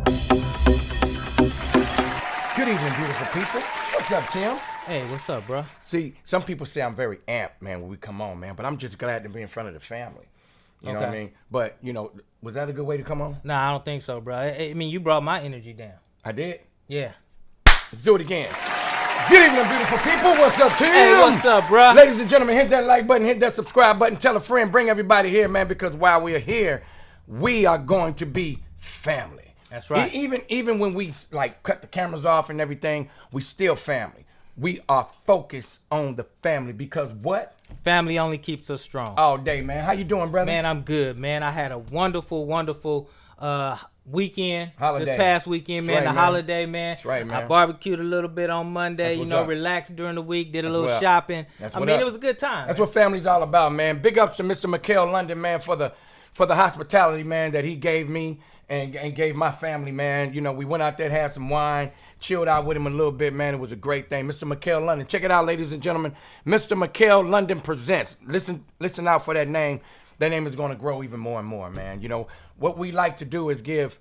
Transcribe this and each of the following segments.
Good evening, beautiful people. What's up, Tim? Hey, what's up, bro? See, some people say I'm very amped, man, when we come on, man, but I'm just glad to be in front of the family. You know what I mean? But, was that a good way to come on? Nah, I don't think so, bro. I mean, you brought my energy down. I did? Yeah. Let's do it again. Good evening, beautiful people. What's up, Tim? Hey, what's up, bro? Ladies and gentlemen, hit that like button, hit that subscribe button, tell a friend, bring everybody here, man, because while we're here, we are going to be family. That's right. Even when we cut the cameras off and everything, we still family. We are focused on the family because what? Family only keeps us strong. All day, man. How you doing, brother? Man, I'm good, man. I had a wonderful weekend. Holiday. This past weekend, That's man. right, The holiday, man. That's right, man. I barbecued a little bit on Monday. That's what's up. Relaxed during the week. Did a That's little what up. shopping. That's I what mean, up. it was a good time. That's what family's all about, man. Big ups to Mr. McHale London, man, for the hospitality, man, that he gave me and gave my family, man. We went out there, had some wine, chilled out with him a little bit, man. It was a great thing. Mr. McHale London. Check it out, ladies and gentlemen. Mr. McHale London presents. Listen out for that name. That name is going to grow even more and more, man. What we like to do is give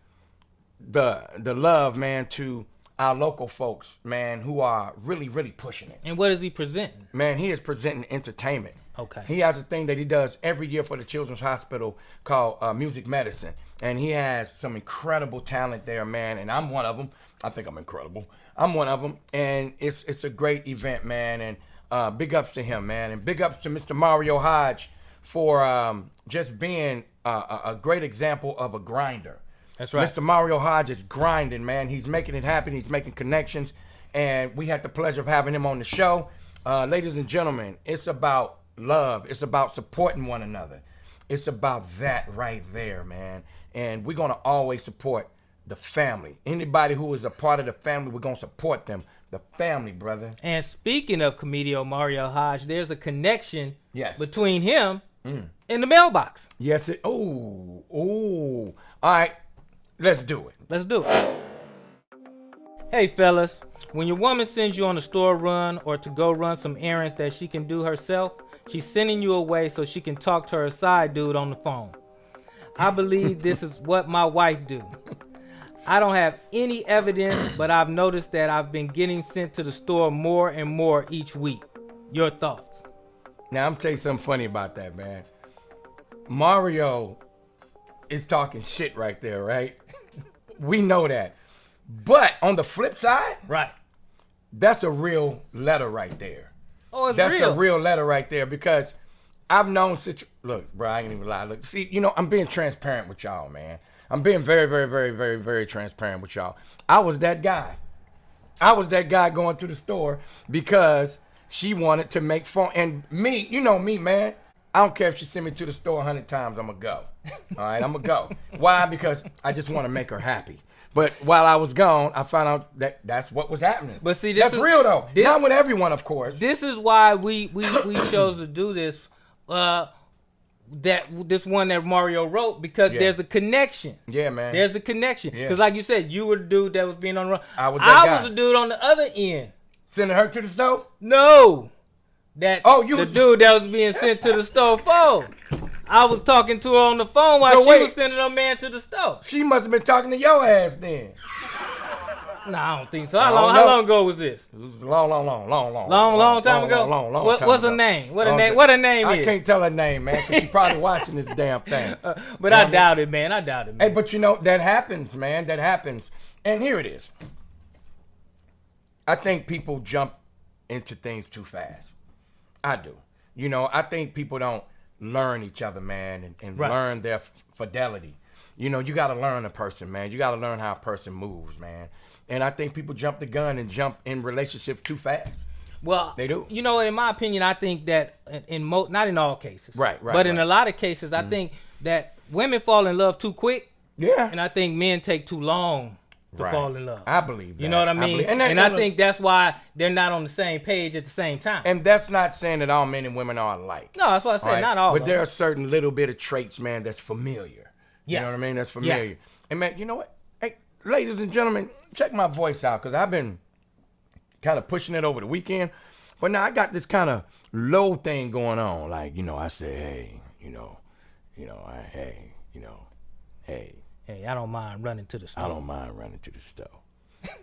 the love, man, to our local folks, man, who are really, really pushing it. And what is he presenting? Man, he is presenting entertainment. Okay. He has a thing that he does every year for the Children's Hospital called Music Medicine. And he has some incredible talent there, man. And I'm one of them. I think I'm incredible. I'm one of them. And it's a great event, man. And big ups to him, man. And big ups to Mr. Mario Hodge for just being a great example of a grinder. That's right. Mr. Mario Hodge is grinding, man. He's making it happen. He's making connections. And we had the pleasure of having him on the show. Ladies and gentlemen, it's about love. It's about supporting one another. It's about that right there, man. And we're going to always support the family. Anybody who is a part of the family, we're going to support them. The family, brother. And speaking of Comedio Mario Hodge, there's a connection between him and the mailbox. Yes. Ooh. All right. Let's do it. Let's do it. Hey, fellas. When your woman sends you on a store run or to go run some errands that she can do herself, she's sending you away so she can talk to her side dude on the phone. I believe this is what my wife do. I don't have any evidence, but I've noticed that I've been getting sent to the store more and more each week. Your thoughts? Now, I'm tell you something funny about that, man. Mario is talking shit right there, right? We know that. But on the flip side, right, that's a real letter right there. Oh, it's That's real. a real letter right there because I've known look, bro, I ain't even lie. Look, see, I'm being transparent with y'all, man. I'm being very, very, very, very, very transparent with y'all. I was that guy. Going to the store because she wanted to make fun. And me, you know me, man. I don't care if she sent me to the store 100 times, I'm going to go. All right, I'm going to go. Why? Because I just want to make her happy. But while I was gone, I found out that that's what was happening. But see, that's real though. Not with everyone, of course. This is why we chose to do this. This one that Mario wrote because there's a connection. Yeah, man. There's a connection. Yeah. Because like you said, you were the dude that was being on the run. I was that guy. was the dude on the other end. Sending her to the store? No. The dude that was being sent to the store phone. I was talking to her on the phone while she was sending her man to the store. She must have been talking to your ass then. Nah, I don't think so. How long ago was this? It was long time ago. Long What's her name? What her name is? I can't tell her name, man, because she's probably watching this damn thing. But I doubt it, man. Hey, but that happens, man. That happens. And here it is. I think people jump into things too fast. I do. I think people don't learn each other, man, and learn their fidelity. You got to learn a person, man. You got to learn how a person moves, man. And I think people jump the gun and jump in relationships too fast. Well, they do. In my opinion, I think that not in all cases, but in a lot of cases, I think that women fall in love too quick. Yeah. And I think men take too long to fall in love. I believe that. You know what I mean? And I think that's why they're not on the same page at the same time. And that's not saying that all men and women are alike. No, that's what I said. Right? Not all. But there are certain little bit of traits, man, that's familiar. Yeah. You know what I mean? That's familiar. Yeah. And man, you know what? Hey, ladies and gentlemen, check my voice out because I've been kind of pushing it over the weekend. But now I got this kind of low thing going on. Like, I say, hey, hey, Hey, I don't mind running to the store. I don't mind running to the store.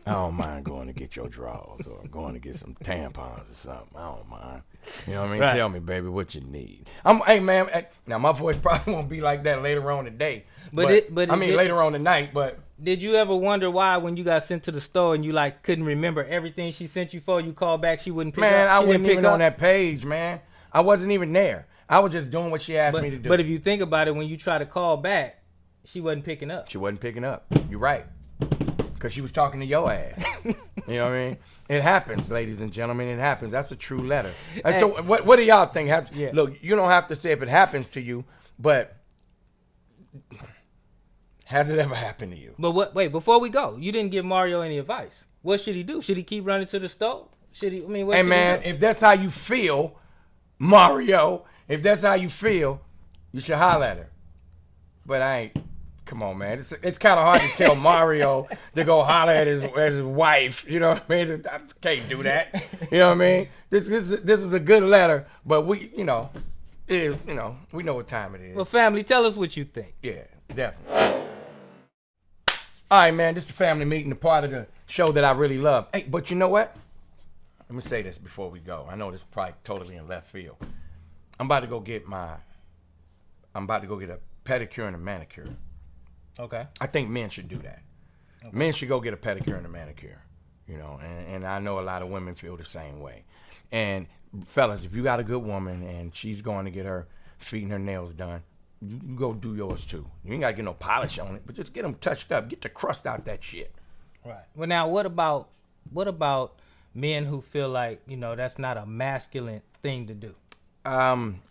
I don't mind going to get your drawers or going to get some tampons or something. I don't mind. You know what I mean? Right. Tell me, baby, what you need. Hey, man. Now, my voice probably won't be like that later on today. Later on tonight, but. Did you ever wonder why when you got sent to the store and you like couldn't remember everything she sent you for, you called back, she wouldn't pick up? Man, I She wasn't didn't even pick on up? that page, man. I wasn't even there. I was just doing what she asked me to do. But if you think about it, when you try to call back, she wasn't picking up. She wasn't picking up. You're right. Because she was talking to your ass. You know what I mean? It happens, ladies and gentlemen. It happens. That's a true letter. And Hey. so what do y'all think? Yeah. Look, you don't have to say if it happens to you, but has it ever happened to you? But wait, before we go, you didn't give Mario any advice. What should he do? Should he keep running to the store? Should he? I mean, what Hey, should man, he do? if that's how you feel, Mario, if that's how you feel, you should holler at her. But I ain't. Come on, man. It's kind of hard to tell Mario to go holler at his wife. You know what I mean? I can't do that. You know what I mean? This is a good letter, but we know what time it is. Well, family, tell us what you think. Yeah, definitely. All right, man. This is the family meeting, the part of the show that I really love. Hey, but you know what? Let me say this before we go. I know this is probably totally in left field. I'm about to go get a pedicure and a manicure. Okay. I think men should do that. Okay. Men should go get a pedicure and a manicure, and I know a lot of women feel the same way. And fellas, if you got a good woman and she's going to get her feet and her nails done, you go do yours too. You ain't got to get no polish on it, but just get them touched up. Get the crust out that shit. Right. Well, now, what about men who feel like, that's not a masculine thing to do?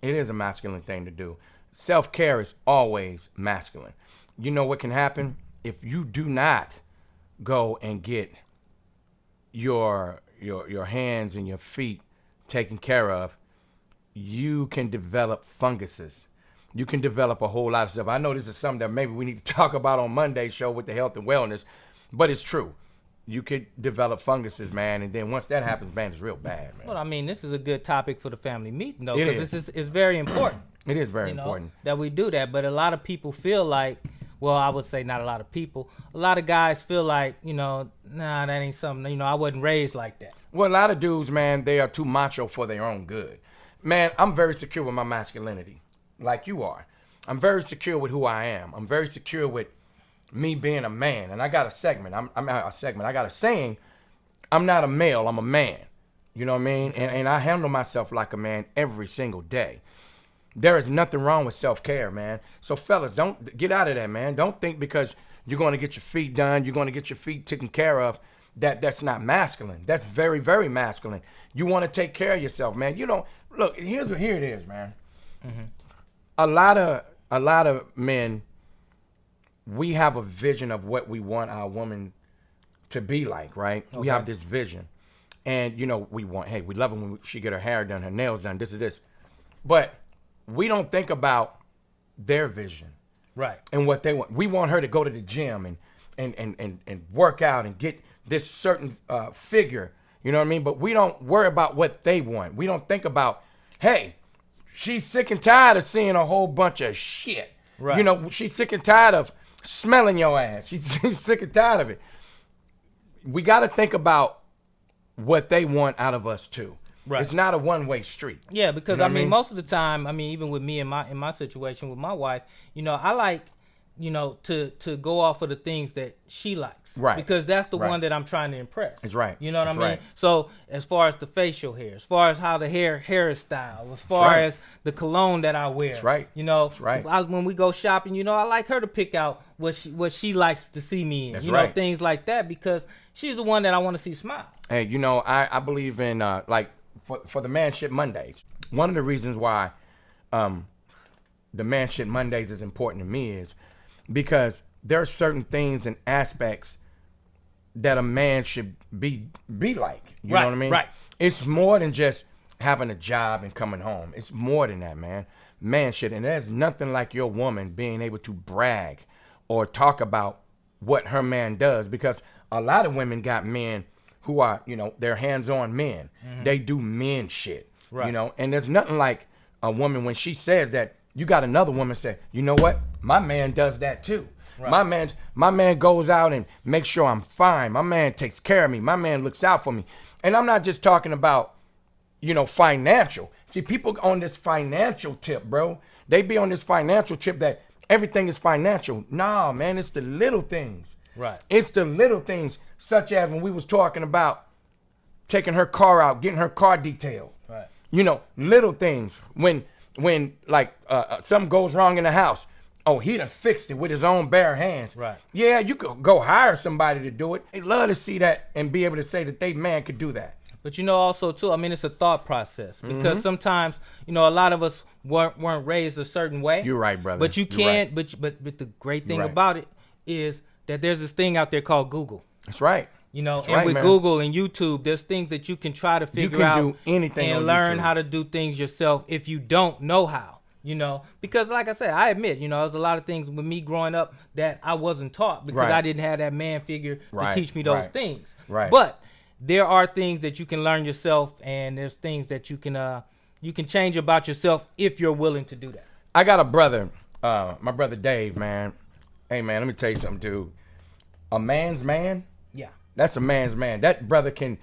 It is a masculine thing to do. Self-care is always masculine. You know what can happen? If you do not go and get your hands and your feet taken care of, you can develop funguses. You can develop a whole lot of stuff. I know this is something that maybe we need to talk about on Monday's show with the health and wellness, but it's true. You could develop funguses, man, and then once that happens, man, it's real bad, man. Well, I mean, this is a good topic for the family meeting, though, It because it's very important. It is very important. That we do that, but a lot of people feel like, well, I would say not a lot of people. A lot of guys feel like, nah, that ain't something, I wasn't raised like that. Well, a lot of dudes, man, they are too macho for their own good. Man, I'm very secure with my masculinity, like you are. I'm very secure with who I am. I'm very secure with me being a man. And I got a segment. I got a saying, I'm not a male, I'm a man. You know what I mean? And I handle myself like a man every single day. There is nothing wrong with self-care, man. So, fellas, don't get out of that, man. Don't think because you're going to get your feet done, you're going to get your feet taken care of, that's not masculine. That's very, very masculine. You want to take care of yourself, man. Look, here it is, man. Mm-hmm. A lot of men, we have a vision of what we want our woman to be like, right? Okay. We have this vision. And, we love it when she get her hair done, her nails done, this. But we don't think about their vision, right? And what they want. We want her to go to the gym and work out and get this certain figure. You know what I mean? But we don't worry about what they want. We don't think about, hey, she's sick and tired of seeing a whole bunch of shit. Right. She's sick and tired of smelling your ass. She's sick and tired of it. We got to think about what they want out of us too. Right. It's not a one-way street. Yeah, because most of the time, even with me in my situation with my wife, I like, to go off of the things that she likes. Right. Because that's the one that I'm trying to impress. That's right. You know what I mean? Right. So as far as the facial hair, as far as how the hair is styled, as far as the cologne that I wear. That's right. That's right. When we go shopping, I like her to pick out what she likes to see me in. That's right. Things like that, because she's the one that I want to see smile. Hey, I believe in for the Manship Mondays. One of the reasons why the Manship Mondays is important to me is because there are certain things and aspects that a man should be like. You know what I mean? Right. It's more than just having a job and coming home. It's more than that, man. Man shit. And there's nothing like your woman being able to brag or talk about what her man does, because a lot of women got men who are, they're hands-on men. Mm-hmm. They do men shit, right. And there's nothing like a woman when she says that, you got another woman say, you know what? My man does that too. Right. My man goes out and makes sure I'm fine. My man takes care of me. My man looks out for me. And I'm not just talking about, financial. See, people on this financial tip, bro. They be on this financial tip that everything is financial. Nah, man, it's the little things. Right. It's the little things, such as when we was talking about taking her car out, getting her car detailed. Right. Little things. When something goes wrong in the house, oh, he done fixed it with his own bare hands. Right. Yeah, you could go hire somebody to do it. They love to see that and be able to say that they man could do that. But also too, it's a thought process because sometimes, a lot of us weren't raised a certain way. You're right, brother. But you You're can't. right. But the great thing Right. about it is that there's this thing out there called Google. That's right. And right, with man. Google and YouTube, there's things that you can try to figure out. You can do anything and on learn YouTube. how to do things yourself if you don't know how. Because like I said, I admit, there's a lot of things with me growing up that I wasn't taught because Right. I didn't have that man figure Right, to teach me those right, things. right. But there are things that you can learn yourself, and there's things that you can change about yourself if you're willing to do that. I got a brother, my brother Dave, man. Hey, man, let me tell you something, dude. A man's man, Yeah. that's a man's man. That brother can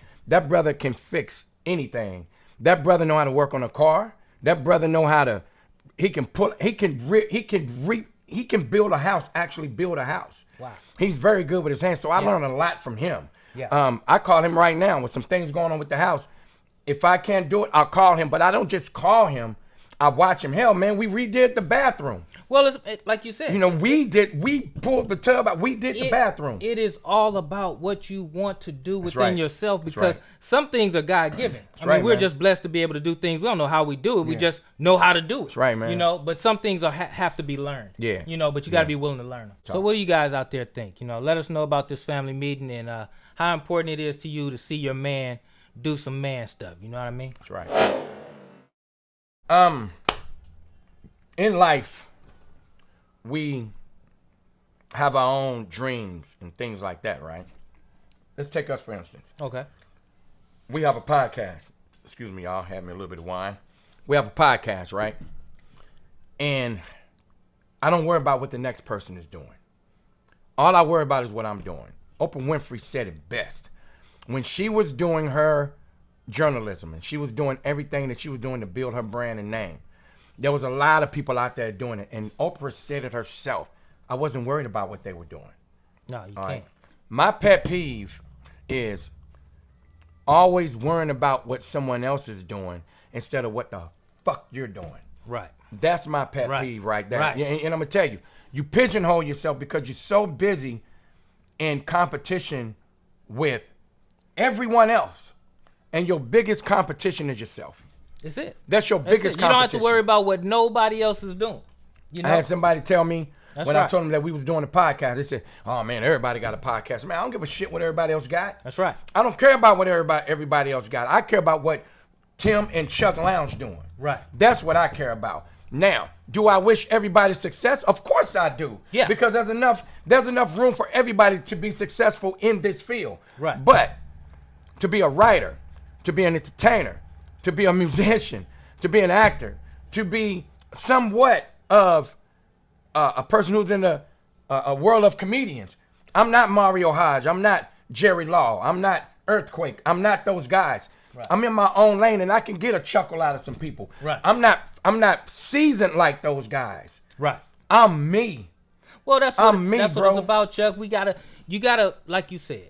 fix anything. That brother know how to work on a car. That brother know how to. He can build a house. Actually, build a house. Wow. He's very good with his hands. So I learned a lot from him. Yeah. I call him right now with some things going on with the house. If I can't do it, I'll call him. But I don't just call him. I watch him. Hell, man, we redid the bathroom. Well, like you said, We pulled the tub out. We did the bathroom. It is all about what you want to do within right. yourself That's because right. some things are God given. right, we're man. just blessed to be able to do things. We don't know how we do it. We just know how to do it. That's right, man. But some things have to be learned. Yeah. But you got to be willing to learn them. So what do you guys out there think? Let us know about this family meeting and how important it is to you to see your man do some man stuff. You know what I mean? That's right. In life, we have our own dreams and things like that, right? Let's take us, for instance. Okay. We have a podcast. Excuse me, y'all. Have me a little bit of wine. We have a podcast, right? And I don't worry about what the next person is doing. All I worry about is what I'm doing. Oprah Winfrey said it best. When she was doing her journalism and she was doing everything that she was doing to build her brand and name, there was a lot of people out there doing it. And Oprah said it herself. I wasn't worried about what they were doing. No, you All can't. right? My pet peeve is always worrying about what someone else is doing instead of what the fuck you're doing. Right. That's my pet Right. peeve right there. Right. Yeah, and I'm going to tell you, you pigeonhole yourself because you're so busy in competition with everyone else. And your biggest competition is yourself. That's it. That's your biggest You don't have to competition. worry about what nobody else is doing. I had somebody tell me That's when I right. told them that we was doing a podcast, they said, oh man, everybody got a podcast. Man, I don't give a shit what everybody else got. That's right. I don't care about what everybody else got. I care about what Tim and Chuck Lounge doing. Right. That's what I care about. Now, do I wish everybody success? Of course I do. Yeah. Because there's enough room for everybody to be successful in this field. Right. But to be a writer, to be an entertainer, to be a musician, to be an actor, to be somewhat of a person who's in a world of comedians. I'm not Mario Hodge. I'm not Jerry Law. I'm not Earthquake. I'm not those guys. Right. I'm in my own lane and I can get a chuckle out of some people. Right. I'm not seasoned like those guys. Right. I'm me. Well, that's I'm what, me, that's what bro. it's about, Chuck. You gotta, like you said,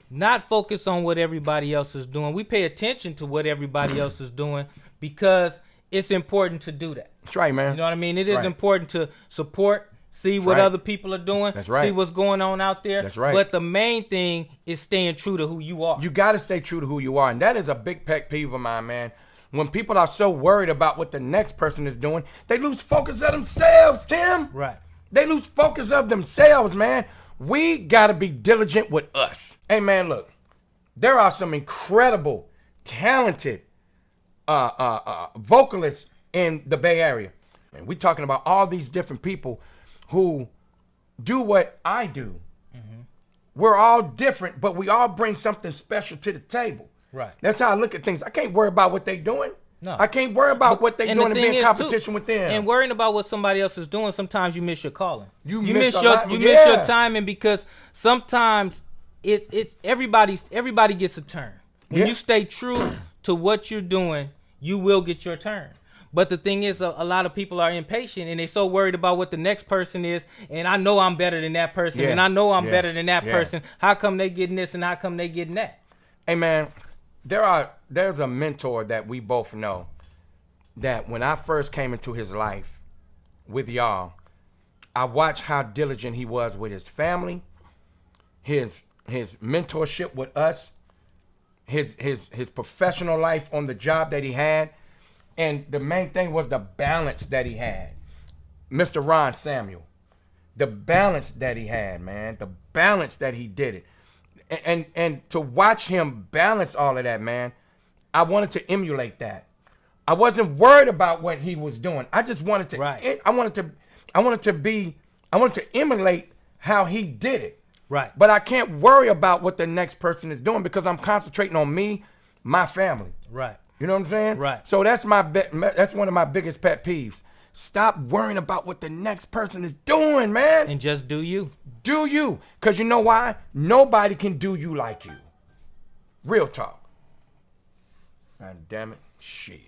not focus on what everybody else is doing. We pay attention to what everybody else is doing because it's important to do that. That's right, man. You know what I mean? It That's is right. important to support, see what right. other people are doing, That's right. see what's going on out there. That's right. But the main thing is staying true to who you are. You got to stay true to who you are. And that is a big pet peeve of mine, man. When people are so worried about what the next person is doing, they lose focus of themselves, Tim. Right. They lose focus of themselves, man. We got to be diligent with us. Hey, man, look. There are some incredible, talented vocalists in the Bay Area. And we're talking about all these different people who do what I do. Mm-hmm. We're all different, but we all bring something special to the table. Right. That's how I look at things. I can't worry about what they're doing. No. I can't worry about what they And doing the and thing be in is, competition too, with them. and worrying about what somebody else is doing, sometimes you miss your calling. You miss your timing, because sometimes it's everybody gets a turn. When you stay true to what you're doing, you will get your turn. But the thing is, a lot of people are impatient and they're so worried about what the next person is. And I know I'm better than that person, and I know I'm better than that person. How come they getting this and how come they getting that? Hey man, there's a mentor that we both know that when I first came into his life with y'all, I watched how diligent he was with his family, his mentorship with us, his professional life on the job that he had, and the main thing was the balance that he had. Mr. Ron Samuel, the balance that he had, man, the balance that he did it. And to watch him balance all of that, man, I wanted to emulate that. I wasn't worried about what he was doing. I just wanted to. Right. I wanted to emulate how he did it. Right. But I can't worry about what the next person is doing because I'm concentrating on me, my family. Right. You know what I'm saying? Right. So that's one of my biggest pet peeves. Stop worrying about what the next person is doing, man. And just do you. Do you. Because you know why? Nobody can do you like you. Real talk. God damn it. Shit.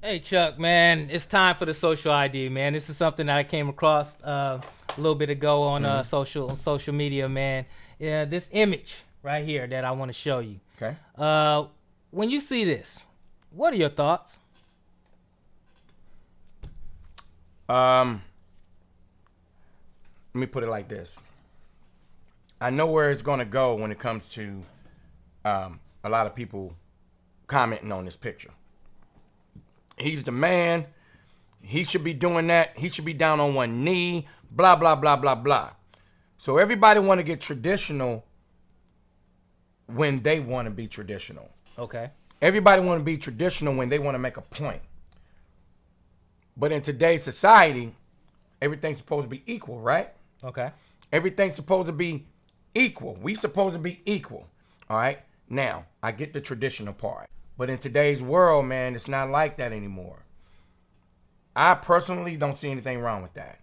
Hey, Chuck, man, it's time for the social ID, man. This is something that I came across a little bit ago on social media, man. Yeah, this image right here that I want to show you. Okay. When you see this, what are your thoughts? Let me put it like this. I know where it's going to go when it comes to a lot of people commenting on this picture. He's the man. He should be doing that. He should be down on one knee, blah, blah, blah, blah, blah. So everybody want to get traditional when they want to be traditional. Okay. Everybody want to be traditional when they want to make a point. But in today's society, everything's supposed to be equal, right? Okay. Everything's supposed to be equal. We supposed to be equal. All right? Now, I get the traditional part. But in today's world, man, it's not like that anymore. I personally don't see anything wrong with that.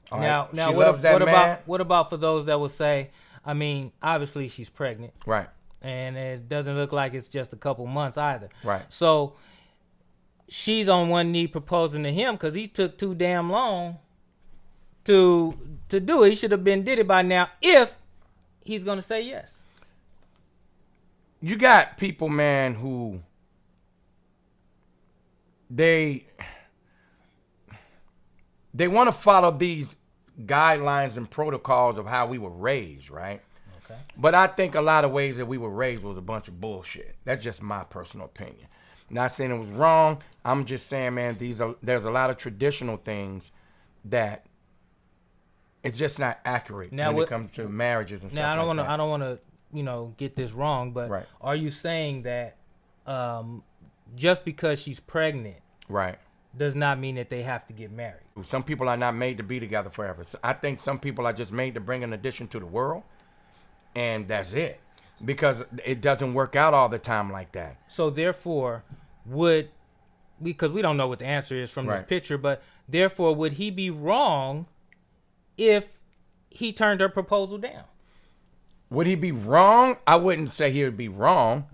All now, right? now, She what, loves that what man. about what about for those that will say, I mean, obviously she's pregnant, Right. and it doesn't look like it's just a couple months either. Right. So she's on one knee proposing to him because he took too damn long to do it. He should have did it by now if he's gonna say yes. You got people, man, who they want to follow these guidelines and protocols of how we were raised, right? Okay. But I think a lot of ways that we were raised was a bunch of bullshit. That's just my personal opinion. Not saying it was wrong. I'm just saying, man, there's a lot of traditional things that it's just not accurate when it comes to marriages and stuff. Now, I don't want to, get this wrong, but Right. Are you saying that just because she's pregnant, right, does not mean that they have to get married? some people are not made to be together forever. So I think some people are just made to bring an addition to the world, and that's it. Because it doesn't work out all the time like that. So therefore, because we don't know what the answer is from this Right. picture, but therefore, would he be wrong if he turned her proposal down? Would he be wrong? I wouldn't say he would be wrong.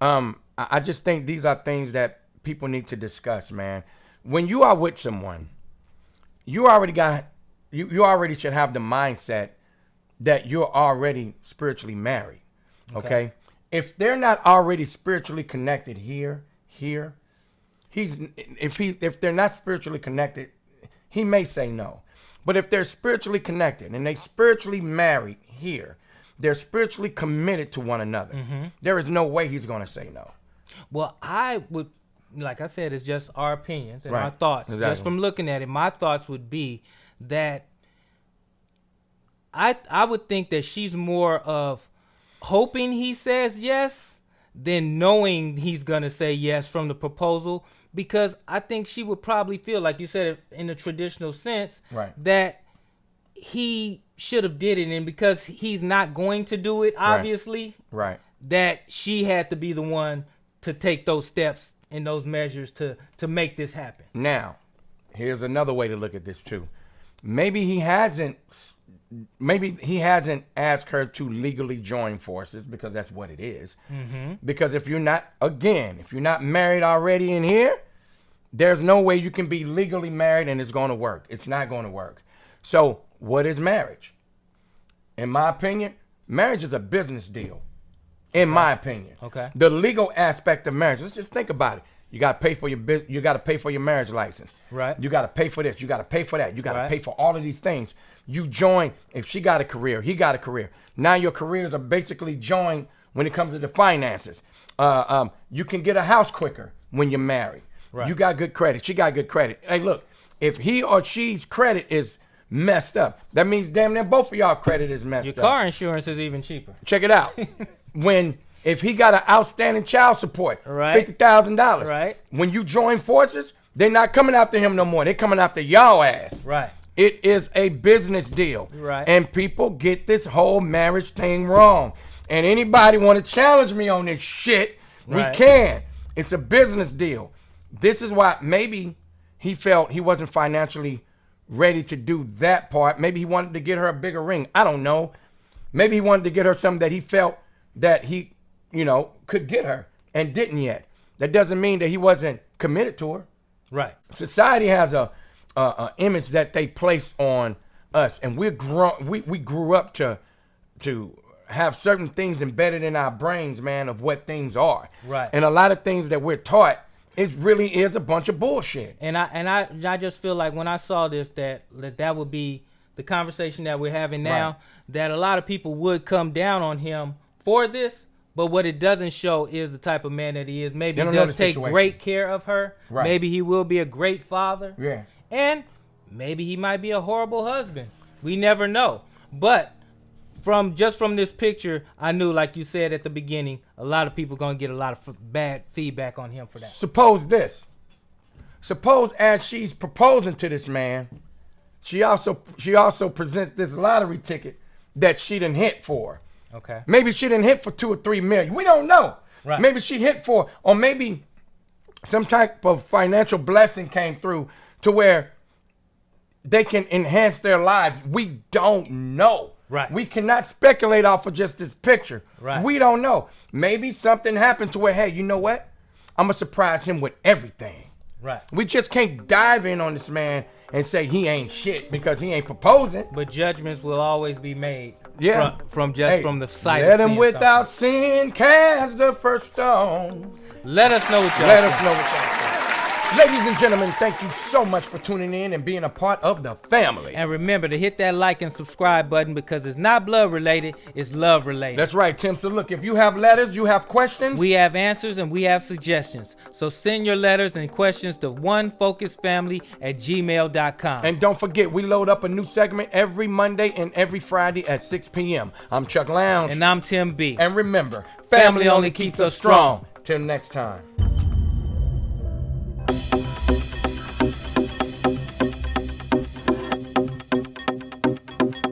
I just think these are things that people need to discuss, man. When you are with someone, you already should have the mindset that you're already spiritually married. Okay? If they're not already spiritually connected if they're not spiritually connected, he may say no. But if they're spiritually connected and they spiritually married here, they're spiritually committed to one another. Mm-hmm. There is no way he's going to say no. Well, I would, like I said, it's just our opinions and Right. our thoughts. Exactly. Just from looking at it, my thoughts would be that I would think that she's more of hoping he says yes than knowing he's going to say yes from the proposal, because I think she would probably feel, like you said, in the traditional sense, Right. that he should have did it, and because he's not going to do it, obviously, Right. that she had to be the one to take those steps in those measures to make this happen. Now, here's another way to look at this too. Maybe he hasn't asked her to legally join forces, because that's what it is. Because if you're not married already in here, there's no way you can be legally married and it's going to work. It's not going to work. So what is marriage? In my opinion, marriage is a business deal. In my opinion. Okay. The legal aspect of marriage, let's just think about it. You got to pay for your marriage license. Right. You got to pay for this. You got to pay for that. You got to pay for all of these things. You join. If she got a career, he got a career. Now your careers are basically joined when it comes to the finances. You can get a house quicker when you're married. Right. You got good credit. She got good credit. Hey, look, if he or she's credit is messed up, that means damn near both of y'all credit is messed up. Your car insurance is even cheaper. Check it out. If he got an outstanding child support, $50,000. Right. When you join forces, they're not coming after him no more. They're coming after y'all ass. Right. It is a business deal. Right. And people get this whole marriage thing wrong. And anybody want to challenge me on this shit, we can. It's a business deal. This is why maybe he felt he wasn't financially ready to do that part. Maybe he wanted to get her a bigger ring. I don't know. Maybe he wanted to get her something that he felt that he, could get her and didn't yet. That doesn't mean that he wasn't committed to her. Right. Society has a image that they place on us, and we grew up to have certain things embedded in our brains, man, of what things are. Right. And a lot of things that we're taught, it really is a bunch of bullshit. And I just feel like when I saw this that would be the conversation that we're having now, that a lot of people would come down on him for this. But what it doesn't show is the type of man that he is. Maybe he does take great care of her. Right. Maybe he will be a great father. Yeah. And maybe he might be a horrible husband. We never know. But from this picture, I knew, like you said at the beginning, a lot of people going to get a lot of bad feedback on him for that. Suppose as she's proposing to this man, she also presents this lottery ticket that she done hit for. Okay. Maybe she didn't hit for $2 or $3 million. We don't know. Right. Maybe she hit for, or maybe some type of financial blessing came through to where they can enhance their lives. We don't know. Right. We cannot speculate off of just this picture. Right. We don't know. Maybe something happened to where, hey, you know what? I'm going to surprise him with everything. Right. We just can't dive in on this man and say he ain't shit because he ain't proposing. But judgments will always be made. Yeah. From the sight. Let him without sin cast the first stone. Let us know what y'all think. Ladies and gentlemen, thank you so much for tuning in and being a part of the family. And remember to hit that like and subscribe button, because it's not blood related, it's love related. That's right, Tim. So look, if you have letters, you have questions, we have answers and we have suggestions. So send your letters and questions to onefocusfamily@gmail.com. And don't forget, we load up a new segment every Monday and every Friday at 6 p.m. I'm Chuck Lounge. And I'm Tim B. And remember, family only keeps us strong. Till next time.